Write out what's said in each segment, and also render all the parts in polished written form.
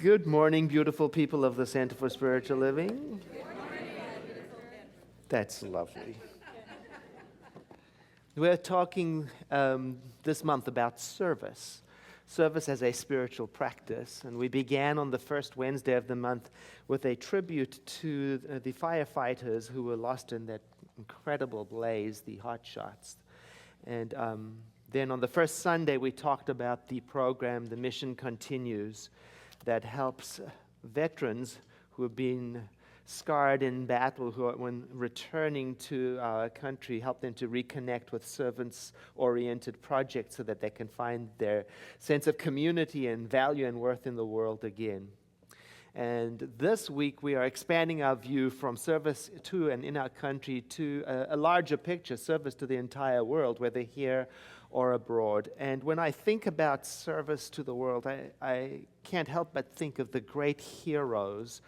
Good morning, beautiful people of the Center for Spiritual Living. That's lovely. We're talking this month about service. Service as a spiritual practice. And we began on the first Wednesday of the month with a tribute to the firefighters who were lost in that incredible blaze, the hot shots. And then on the first Sunday, we talked about the program, The Mission Continues, that helps veterans who have been scarred in battle, who are, when returning to our country, help them to reconnect with servants-oriented projects so that they can find their sense of community and value and worth in the world again. And this week we are expanding our view from service to and in our country to a larger picture, service to the entire world, whether here or abroad. And when I think about service to the world, I can't help but think of the great heroes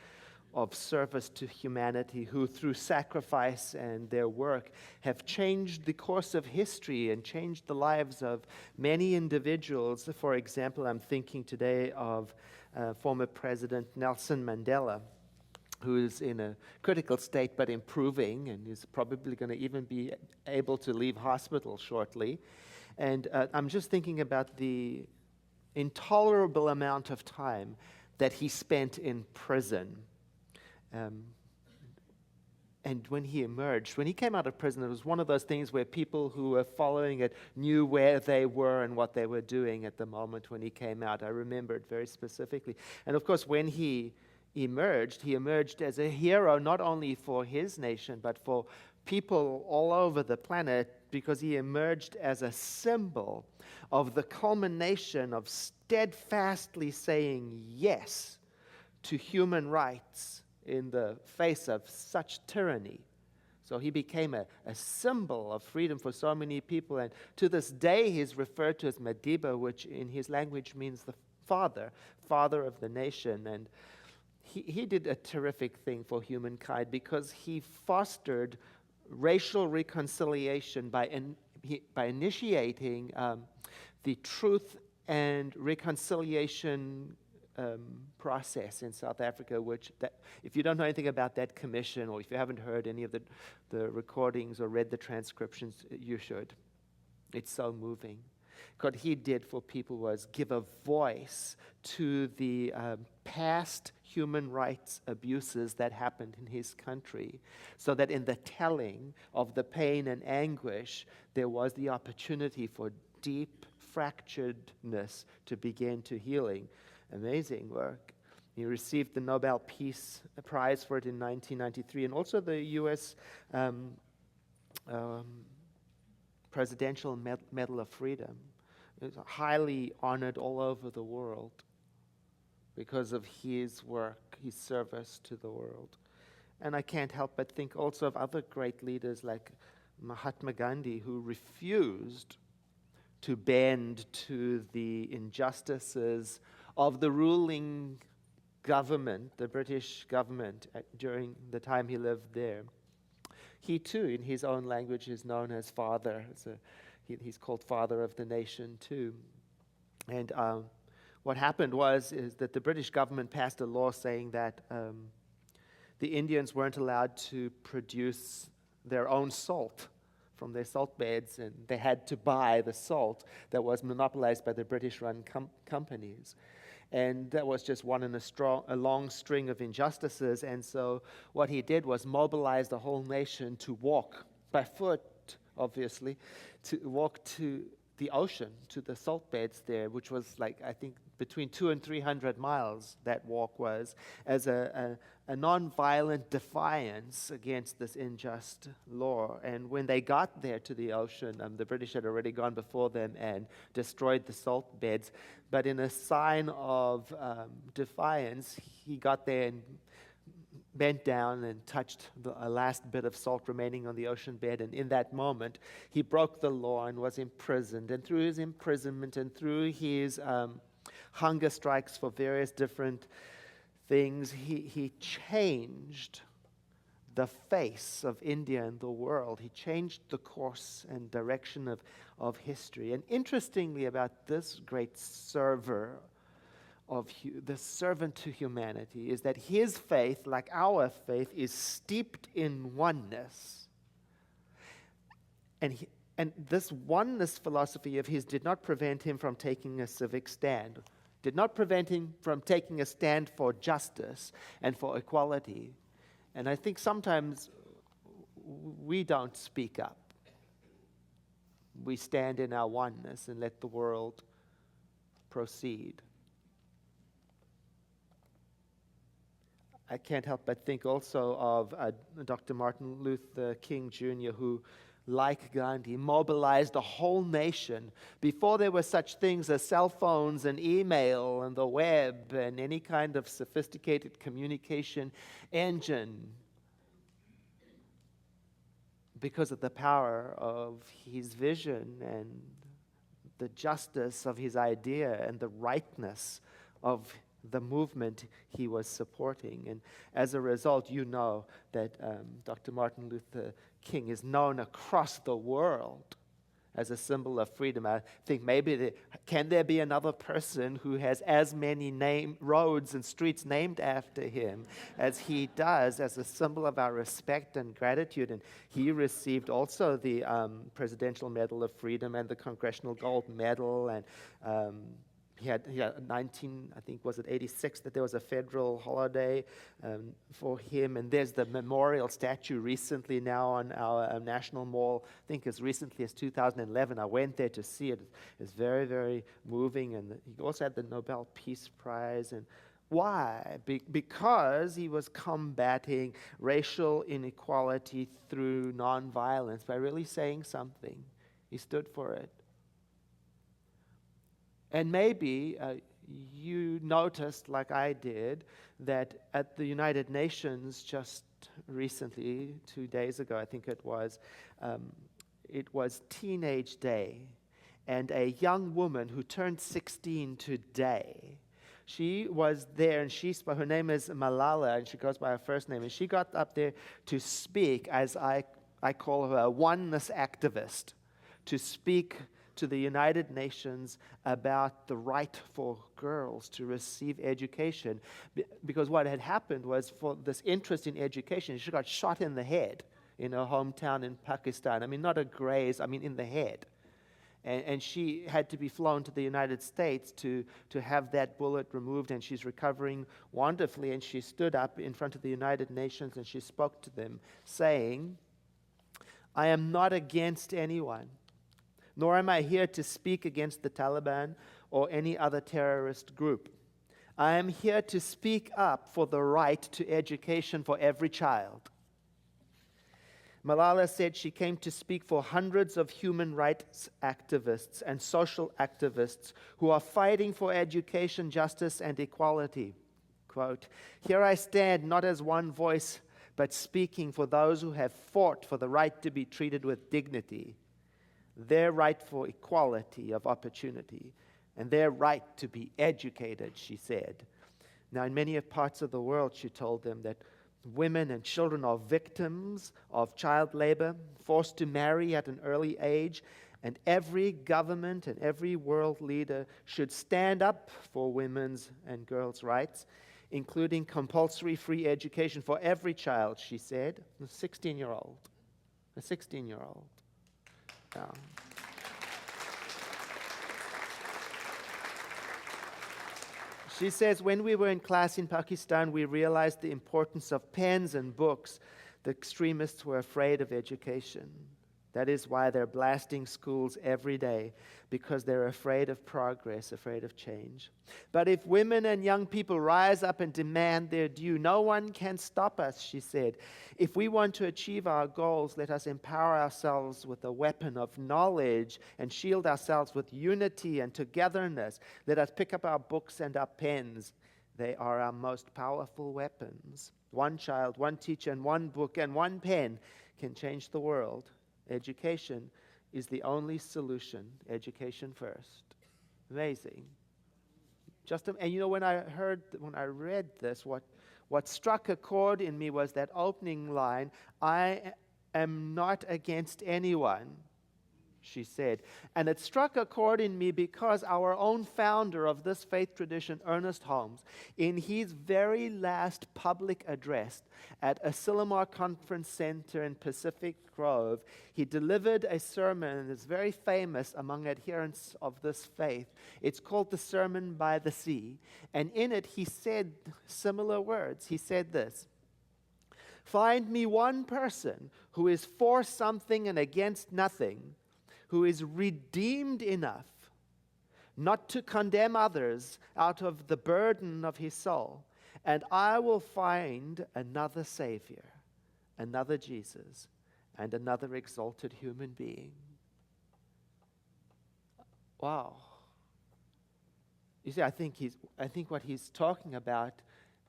of service to humanity who, through sacrifice and their work, have changed the course of history and changed the lives of many individuals. For example, I'm thinking today of former President Nelson Mandela, who is in a critical state but improving and is probably going to even be able to leave hospital shortly. And I'm just thinking about the intolerable amount of time that he spent in prison. And when he emerged, when he came out of prison, it was one of those things where people who were following it knew where they were and what they were doing at the moment when he came out. I remember it very specifically. And of course, when he emerged as a hero not only for his nation, but for people all over the planet, because he emerged as a symbol of the culmination of steadfastly saying yes to human rights in the face of such tyranny. So he became a symbol of freedom for so many people, and to this day he's referred to as Madiba, which in his language means the father of the nation. And he did a terrific thing for humankind because he fostered racial reconciliation by initiating the truth and reconciliation process in South Africa, which, if you don't know anything about that commission, or if you haven't heard any of the recordings or read the transcriptions, you should. It's so moving. What he did for people was give a voice to the past human rights abuses that happened in his country, so that in the telling of the pain and anguish, there was the opportunity for deep fracturedness to begin to healing. Amazing work. He received the Nobel Peace Prize for it in 1993, and also the U.S. Presidential Medal of Freedom. It was highly honored all over the world because of his work, his service to the world. And I can't help but think also of other great leaders like Mahatma Gandhi, who refused to bend to the injustices of the ruling government, the British government, during the time he lived there. He too, in his own language, is known as father. He's called father of the nation too. And what happened is that the British government passed a law saying that the Indians weren't allowed to produce their own salt from their salt beds, and they had to buy the salt that was monopolized by the British-run companies. And that was just one in a long string of injustices. And so what he did was mobilize the whole nation to walk by foot, obviously, to walk to the ocean, to the salt beds there, which was like, I think, between 200 and 300 miles that walk was, as a non-violent defiance against this unjust law. And when they got there to the ocean, the British had already gone before them and destroyed the salt beds. But in a sign of defiance, he got there and bent down and touched a last bit of salt remaining on the ocean bed. And in that moment, he broke the law and was imprisoned. And through his imprisonment and through his hunger strikes for various different things, he changed the face of India and the world. He changed the course and direction of history. And interestingly, about this great server the servant to humanity is that his faith, like our faith, is steeped in oneness. And this oneness philosophy of his did not prevent him from taking a civic stand, did not prevent him from taking a stand for justice and for equality. And I think sometimes we don't speak up. We stand in our oneness and let the world proceed. I can't help but think also of Dr. Martin Luther King Jr., who, like Gandhi, mobilized a whole nation before there were such things as cell phones and email and the web and any kind of sophisticated communication engine, because of the power of his vision and the justice of his idea and the rightness of the movement he was supporting. And as a result, you know that Dr. Martin Luther King is known across the world as a symbol of freedom. I think maybe can there be another person who has as many roads and streets named after him as he does, as a symbol of our respect and gratitude? And he received also the Presidential Medal of Freedom and the Congressional Gold Medal, and he had 19, I think, was it 86, that there was a federal holiday for him. And there's the memorial statue recently now on our National Mall, I think as recently as 2011. I went there to see it. It's very, very moving. And he also had the Nobel Peace Prize. And why? Because he was combating racial inequality through nonviolence by really saying something. He stood for it. And maybe you noticed, like I did, that at the United Nations just recently, 2 days ago, I think it was Teenage Day, and a young woman who turned 16 today, she was there, and her name is Malala, and she goes by her first name, and she got up there to speak, as I call her, a oneness activist, to speak to the United Nations about the right for girls to receive education. Because what had happened was, for this interest in education, she got shot in the head in her hometown in Pakistan. I mean, not a graze, I mean in the head. And she had to be flown to the United States to have that bullet removed, and she's recovering wonderfully. And she stood up in front of the United Nations and she spoke to them, saying, "I am not against anyone, nor am I here to speak against the Taliban or any other terrorist group. I am here to speak up for the right to education for every child." Malala said she came to speak for hundreds of human rights activists and social activists who are fighting for education, justice, and equality. Quote, "Here I stand, not as one voice, but speaking for those who have fought for the right to be treated with dignity, their right for equality of opportunity, and their right to be educated," she said. Now, in many parts of the world, she told them, that women and children are victims of child labor, forced to marry at an early age, and every government and every world leader should stand up for women's and girls' rights, including compulsory free education for every child, she said. A 16-year-old. Yeah. She says, "When we were in class in Pakistan, we realized the importance of pens and books. The extremists were afraid of education. That is why they're blasting schools every day, because they're afraid of progress, afraid of change. But if women and young people rise up and demand their due, no one can stop us," she said. "If we want to achieve our goals, let us empower ourselves with a weapon of knowledge and shield ourselves with unity and togetherness. Let us pick up our books and our pens. They are our most powerful weapons. One child, one teacher, and one book and one pen can change the world. Education is the only solution. Education first." Amazing. And you know, when I read this, what struck a chord in me was that opening line, "I am not against anyone, she said. And it struck a chord in me because our own founder of this faith tradition, Ernest Holmes, in his very last public address at Asilomar Conference Center in Pacific Grove, he delivered a sermon that's very famous among adherents of this faith. It's called the Sermon by the Sea. And in it, he said similar words. He said this: "Find me one person who is for something and against nothing, who is redeemed enough not to condemn others out of the burden of his soul, and I will find another Savior, another Jesus, and another exalted human being." Wow. You see, I think what he's talking about,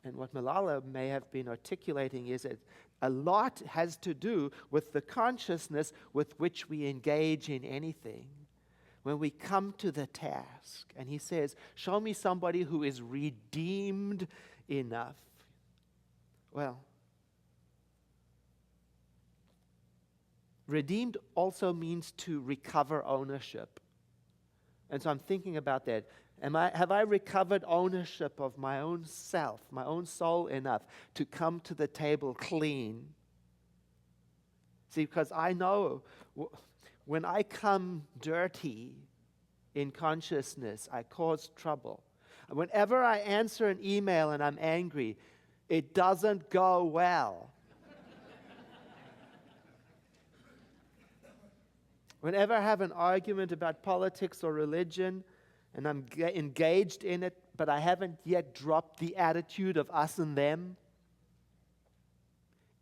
and what Malala may have been articulating, is that a lot has to do with the consciousness with which we engage in anything. When we come to the task, and he says, show me somebody who is redeemed enough. Well, redeemed also means to recover ownership. And so I'm thinking about that. Have I recovered ownership of my own self, my own soul enough to come to the table clean? See, because I know when I come dirty in consciousness, I cause trouble. Whenever I answer an email and I'm angry, it doesn't go well. Whenever I have an argument about politics or religion, and I'm engaged in it, but I haven't yet dropped the attitude of us and them,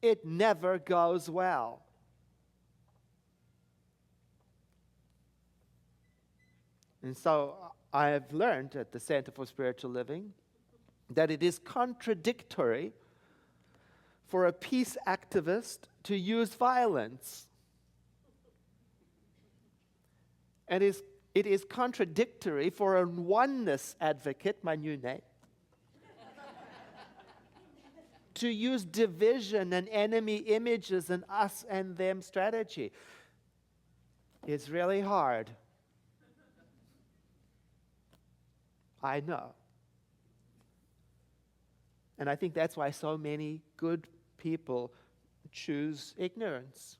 it never goes well. And so I have learned at the Center for Spiritual Living that it is contradictory for a peace activist to use violence. And it is contradictory for a oneness advocate, my new name, to use division and enemy images and us and them strategy. It's really hard. I know. And I think that's why so many good people choose ignorance.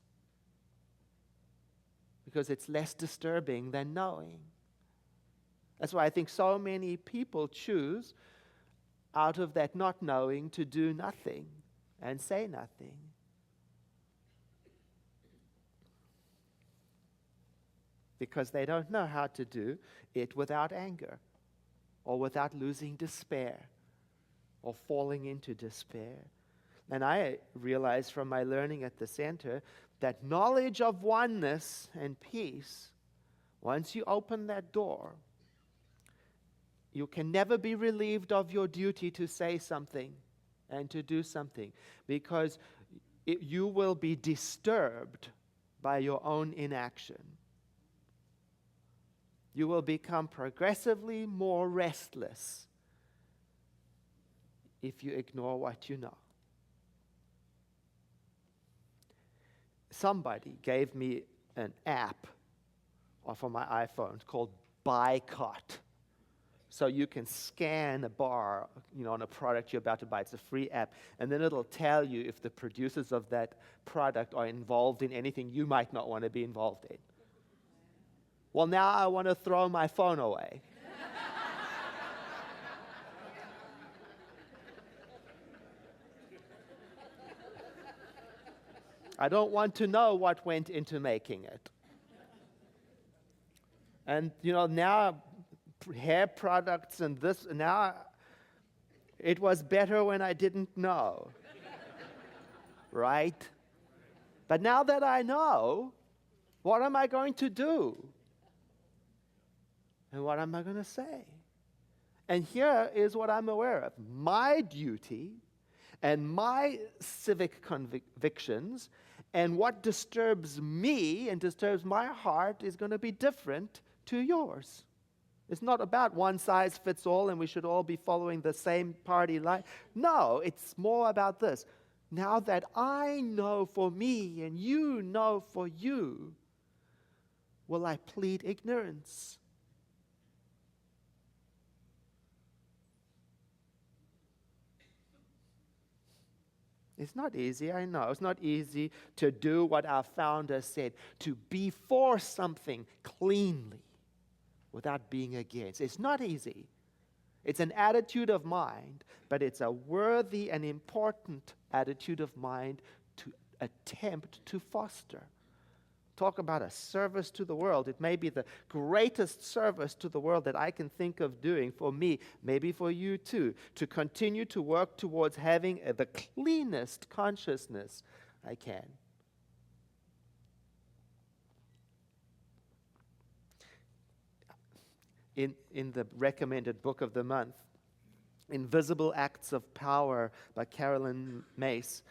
Because it's less disturbing than knowing. That's why I think so many people choose, out of that not knowing, to do nothing and say nothing. Because they don't know how to do it without anger, or without losing despair, or falling into despair. And I realized from my learning at the center that knowledge of oneness and peace, once you open that door, you can never be relieved of your duty to say something and to do something, because you will be disturbed by your own inaction. You will become progressively more restless if you ignore what you know. Somebody gave me an app for my iPhone called Boycott. So you can scan a bar, on a product you're about to buy. It's a free app. And then it'll tell you if the producers of that product are involved in anything you might not want to be involved in. Well, now I want to throw my phone away. I don't want to know what went into making it. And, now hair products and this, now it was better when I didn't know. Right? But now that I know, what am I going to do? And what am I going to say? And here is what I'm aware of. My duty and my civic convictions and what disturbs me and disturbs my heart is going to be different to yours. It's not about one size fits all and we should all be following the same party line. No, it's more about this. Now that I know for me and you know for you, will I plead ignorance? It's not easy, I know. It's not easy to do what our founder said, to be for something cleanly without being against. It's not easy. It's an attitude of mind, but it's a worthy and important attitude of mind to attempt to foster. Talk about a service to the world. It may be the greatest service to the world that I can think of doing for me, maybe for you too, to continue to work towards having the cleanest consciousness I can. In the recommended book of the month, Invisible Acts of Power by Carolyn Mace,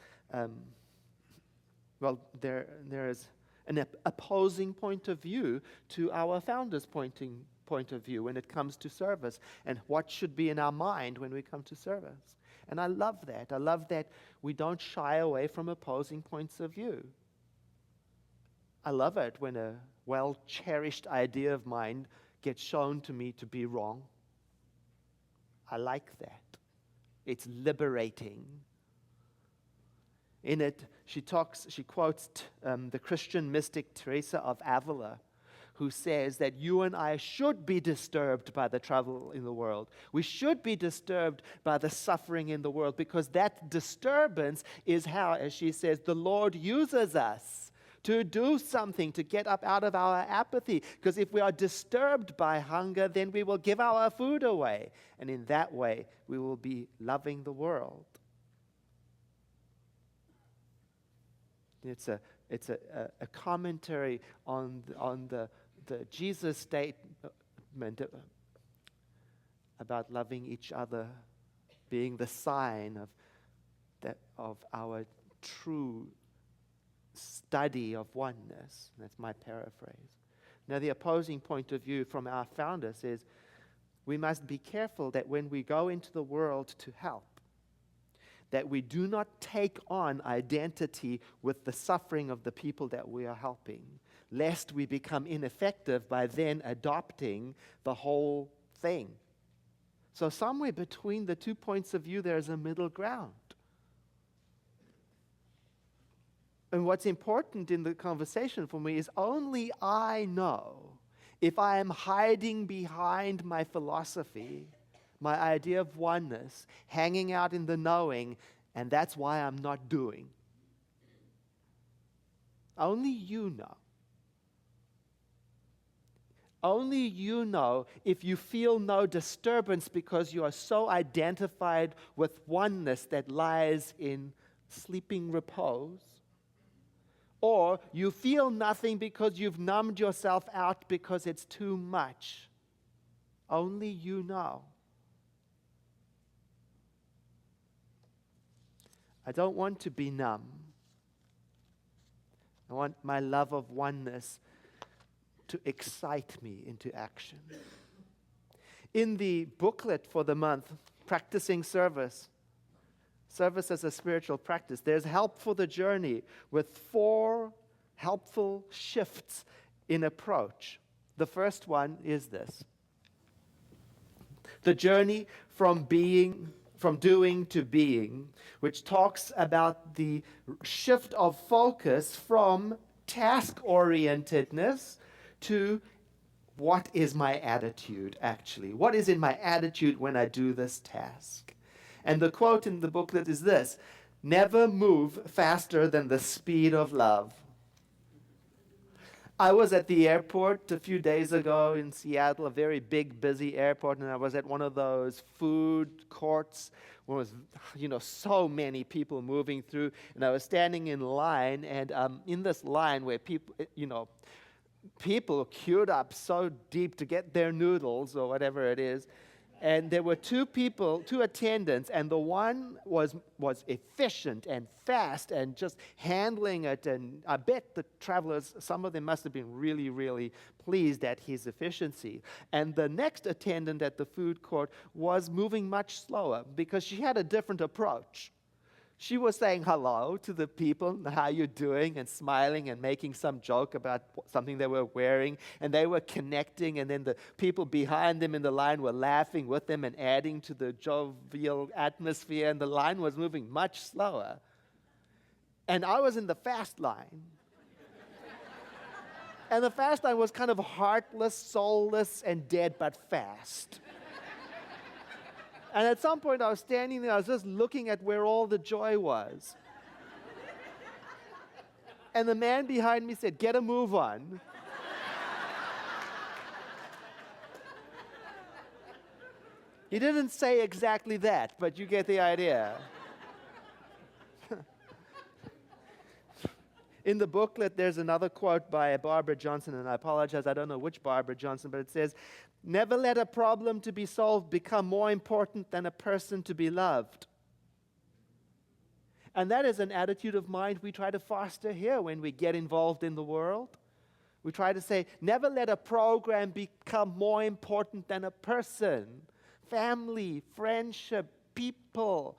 there is an opposing point of view to our founder's point of view when it comes to service and what should be in our mind when we come to service. And I love that. I love that we don't shy away from opposing points of view. I love it when a well-cherished idea of mine gets shown to me to be wrong. I like that. It's liberating. In it, she quotes the Christian mystic Teresa of Avila, who says that you and I should be disturbed by the trouble in the world. We should be disturbed by the suffering in the world, because that disturbance is how, as she says, the Lord uses us to do something, to get up out of our apathy. Because if we are disturbed by hunger, then we will give our food away. And in that way, we will be loving the world. It's a commentary on the Jesus statement about loving each other being the sign of our true study of oneness. That's my paraphrase. Now, the opposing point of view from our founder says we must be careful that when we go into the world to help, that we do not take on identity with the suffering of the people that we are helping, lest we become ineffective by then adopting the whole thing. So somewhere between the 2 points of view, there is a middle ground. And what's important in the conversation for me is only I know if I am hiding behind my philosophy, my idea of oneness, hanging out in the knowing, and that's why I'm not doing. Only you know. Only you know if you feel no disturbance because you are so identified with oneness that lies in sleeping repose, or you feel nothing because you've numbed yourself out because it's too much. Only you know. I don't want to be numb. I want my love of oneness to excite me into action. In the booklet for the month, Practicing Service as a Spiritual Practice, there's help for the journey with 4 helpful shifts in approach. The first one is this: the journey from doing to being, which talks about the shift of focus from task-orientedness to what is my attitude actually? What is in my attitude when I do this task? And the quote in the booklet is this: never move faster than the speed of love. I was at the airport a few days ago in Seattle, a very big, busy airport, and I was at one of those food courts where there was, so many people moving through, and I was standing in line, and in this line where people queued up so deep to get their noodles or whatever it is. And there were 2 attendants, and the one was efficient and fast and just handling it. And I bet the travelers, some of them must have been really, really pleased at his efficiency. And the next attendant at the food court was moving much slower because she had a different approach. She was saying hello to the people, how you're doing, and smiling and making some joke about something they were wearing, and they were connecting, and then the people behind them in the line were laughing with them and adding to the jovial atmosphere, and the line was moving much slower. And I was in the fast line. And the fast line was kind of heartless, soulless, and dead, but fast. And at some point I was standing there, I was just looking at where all the joy was. And the man behind me said, "Get a move on." He didn't say exactly that, but you get the idea. In the booklet, there's another quote by Barbara Johnson, and I apologize, I don't know which Barbara Johnson, but it says, "Never let a problem to be solved become more important than a person to be loved." And that is an attitude of mind we try to foster here when we get involved in the world. We try to say, never let a program become more important than a person. Family, friendship, people,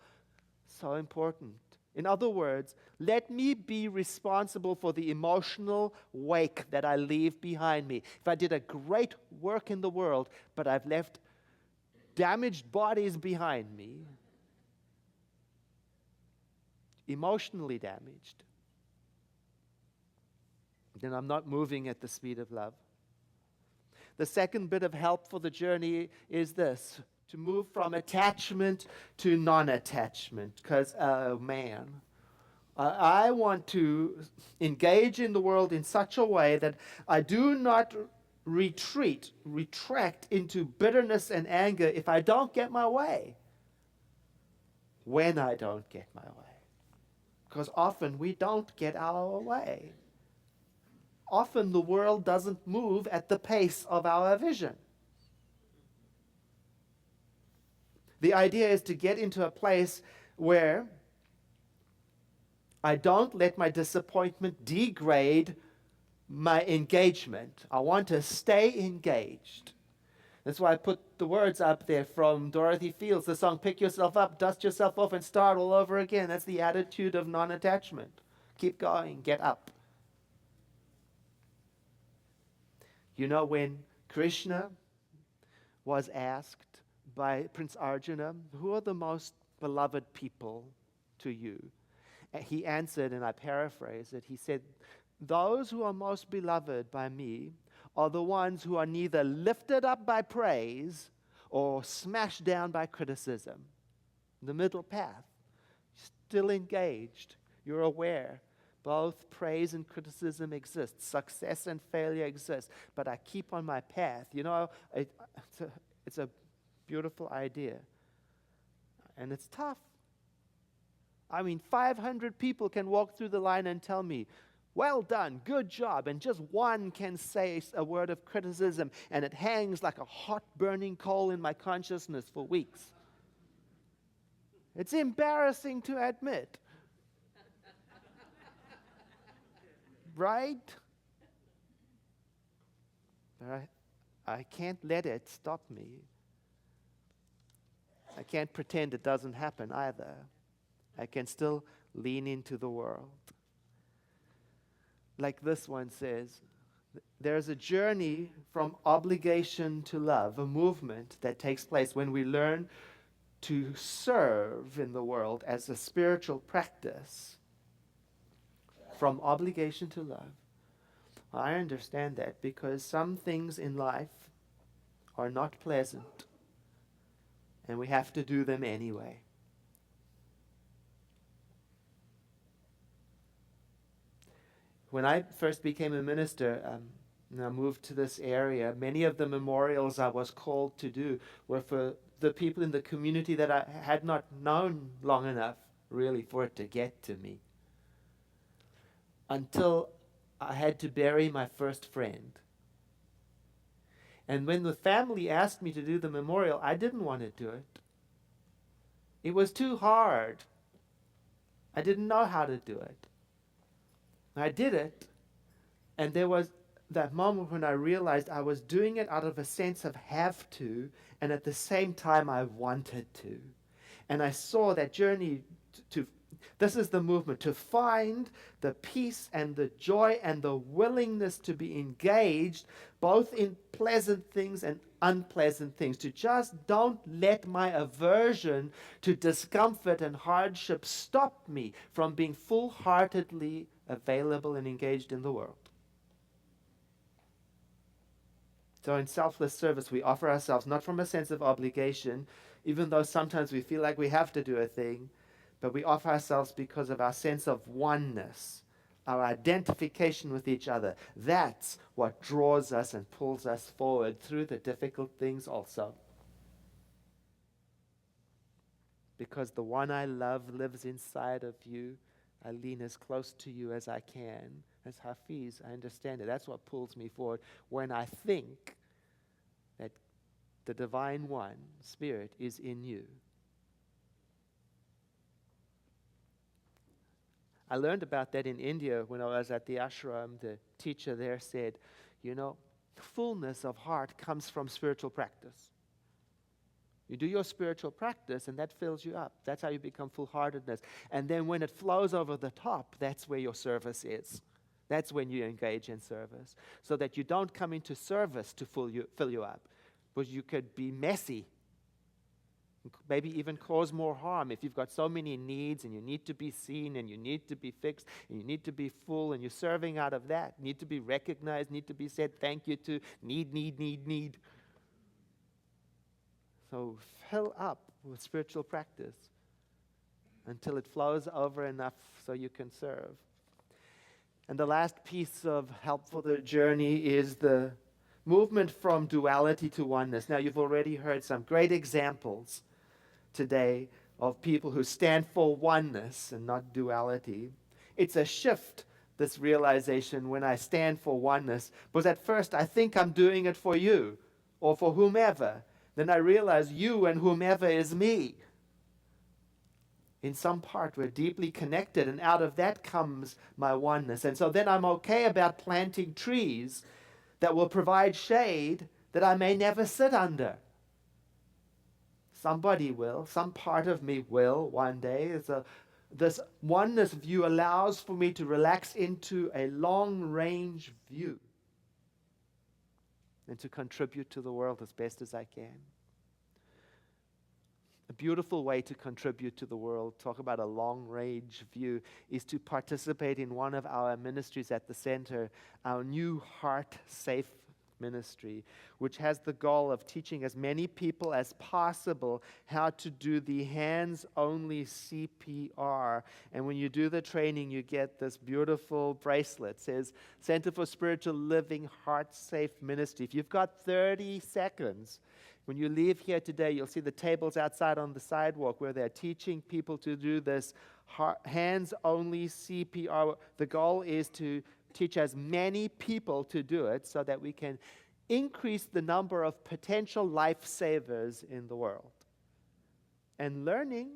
so important. In other words, let me be responsible for the emotional wake that I leave behind me. If I did a great work in the world, but I've left damaged bodies behind me, emotionally damaged, then I'm not moving at the speed of love. The second bit of help for the journey is this: to move from attachment to non-attachment. Because, oh man, I want to engage in the world in such a way that I do not retract into bitterness and anger if I don't get my way. When I don't get my way. Because often we don't get our way. Often the world doesn't move at the pace of our vision. The idea is to get into a place where I don't let my disappointment degrade my engagement. I want to stay engaged. That's why I put the words up there from Dorothy Fields, the song, "Pick yourself up, dust yourself off, and start all over again." That's the attitude of non-attachment. Keep going, get up. You know, when Krishna was asked by Prince Arjuna, "Who are the most beloved people to you?" He answered, and I paraphrase it, he said, "Those who are most beloved by me are the ones who are neither lifted up by praise or smashed down by criticism." The middle path. Still engaged. You're aware. Both praise and criticism exist. Success and failure exist. But I keep on my path. You know, it's a beautiful idea. And it's tough. I mean, 500 people can walk through the line and tell me, "Well done, good job," and just one can say a word of criticism, and it hangs like a hot burning coal in my consciousness for weeks. It's embarrassing to admit. Right? But I can't let it stop me. I can't pretend it doesn't happen either. I can still lean into the world. Like this one says, there's a journey from obligation to love, a movement that takes place when we learn to serve in the world as a spiritual practice. From obligation to love. I understand that because some things in life are not pleasant, and we have to do them anyway. When I first became a minister, and I moved to this area, many of the memorials I was called to do were for the people in the community that I had not known long enough, really, for it to get to me. Until I had to bury my first friend. And when the family asked me to do the memorial, I didn't want to do it. It was too hard. I didn't know how to do it. I did it, and there was that moment when I realized I was doing it out of a sense of have to, and at the same time I wanted to. And I saw that journey to This is the movement, to find the peace and the joy and the willingness to be engaged both in pleasant things and unpleasant things. To just don't let my aversion to discomfort and hardship stop me from being full-heartedly available and engaged in the world. So in selfless service, we offer ourselves not from a sense of obligation, even though sometimes we feel like we have to do a thing, but we offer ourselves because of our sense of oneness, our identification with each other. That's what draws us and pulls us forward through the difficult things also. Because the one I love lives inside of you, I lean as close to you as I can. As Hafiz, I understand it. That's what pulls me forward when I think that the Divine One, Spirit, is in you. I learned about that in India when I was at the ashram. The teacher there said, fullness of heart comes from spiritual practice. You do your spiritual practice and that fills you up. That's how you become full-heartedness. And then when it flows over the top, that's where your service is. That's when you engage in service. So that you don't come into service to fill you up. But you could be messy. Maybe even cause more harm if you've got so many needs and you need to be seen and you need to be fixed and you need to be full and you're serving out of that. Need to be recognized, need to be said thank you to, need. So fill up with spiritual practice until it flows over enough so you can serve. And the last piece of help for the journey is the movement from duality to oneness. Now, you've already heard some great examples today of people who stand for oneness and not duality. It's a shift, this realization, when I stand for oneness, because at first I think I'm doing it for you or for whomever. Then I realize you and whomever is me. In some part, we're deeply connected, and out of that comes my oneness. And so then I'm okay about planting trees that will provide shade that I may never sit under. Somebody will, some part of me will one day. This oneness view allows for me to relax into a long-range view and to contribute to the world as best as I can. A beautiful way to contribute to the world, talk about a long-range view, is to participate in one of our ministries at the center, our new Heart Safe ministry, which has the goal of teaching as many people as possible how to do the hands-only CPR. And when you do the training, you get this beautiful bracelet. It says, Center for Spiritual Living Heart Safe Ministry. If you've got 30 seconds, when you leave here today, you'll see the tables outside on the sidewalk where they're teaching people to do this hands-only CPR. The goal is to teach as many people to do it so that we can increase the number of potential lifesavers in the world. And learning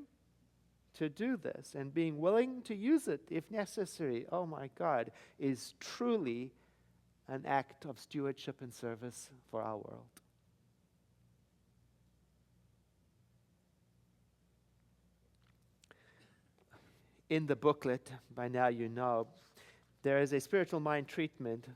to do this and being willing to use it if necessary, oh my God, is truly an act of stewardship and service for our world. In the booklet, by now you know, there is a spiritual mind treatment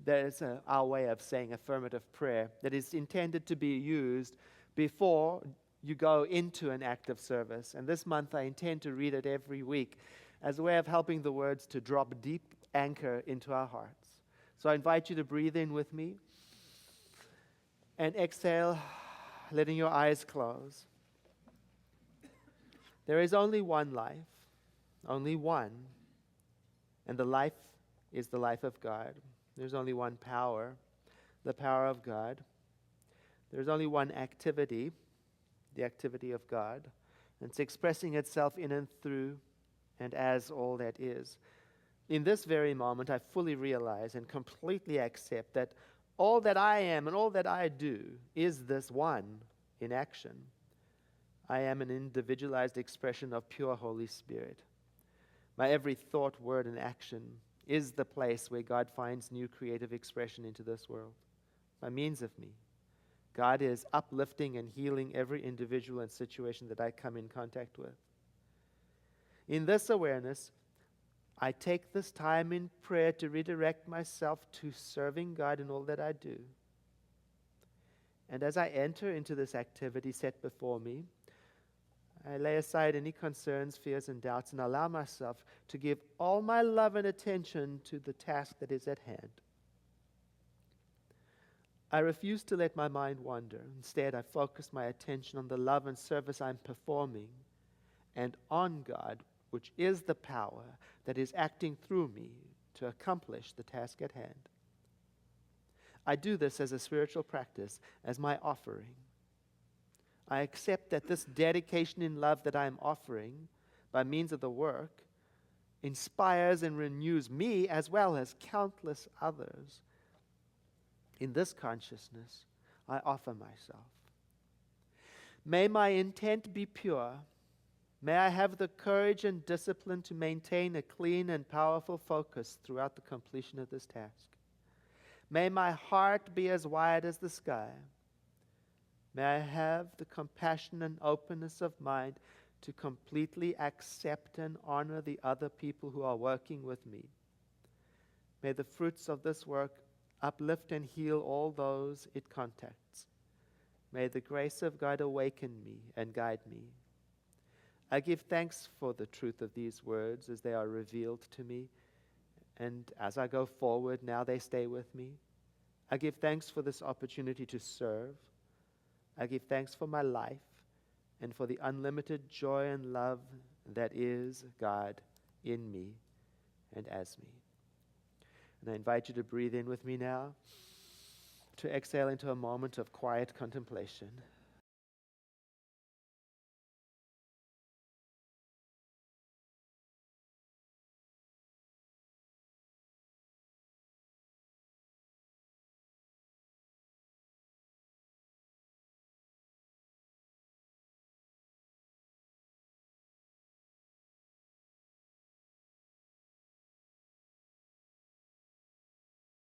that is our way of saying affirmative prayer that is intended to be used before you go into an act of service. And this month I intend to read it every week as a way of helping the words to drop deep anchor into our hearts. So I invite you to breathe in with me and exhale, letting your eyes close. There is only one life. Only one, and the life is the life of God. There's only one power, the power of God. There's only one activity, the activity of God, and it's expressing itself in and through and as all that is. In this very moment, I fully realize and completely accept that all that I am and all that I do is this one in action. I am an individualized expression of pure Holy Spirit. My every thought, word, and action is the place where God finds new creative expression into this world by means of me. God is uplifting and healing every individual and situation that I come in contact with. In this awareness, I take this time in prayer to redirect myself to serving God in all that I do. And as I enter into this activity set before me, I lay aside any concerns, fears, and doubts and allow myself to give all my love and attention to the task that is at hand. I refuse to let my mind wander. Instead, I focus my attention on the love and service I'm performing and on God, which is the power that is acting through me to accomplish the task at hand. I do this as a spiritual practice, as my offering. I accept that this dedication in love that I am offering by means of the work inspires and renews me as well as countless others. In this consciousness, I offer myself. May my intent be pure. May I have the courage and discipline to maintain a clean and powerful focus throughout the completion of this task. May my heart be as wide as the sky. May I have the compassion and openness of mind to completely accept and honor the other people who are working with me. May the fruits of this work uplift and heal all those it contacts. May the grace of God awaken me and guide me. I give thanks for the truth of these words as they are revealed to me, and as I go forward, now they stay with me. I give thanks for this opportunity to serve. I give thanks for my life and for the unlimited joy and love that is God in me and as me. And I invite you to breathe in with me now, to exhale into a moment of quiet contemplation.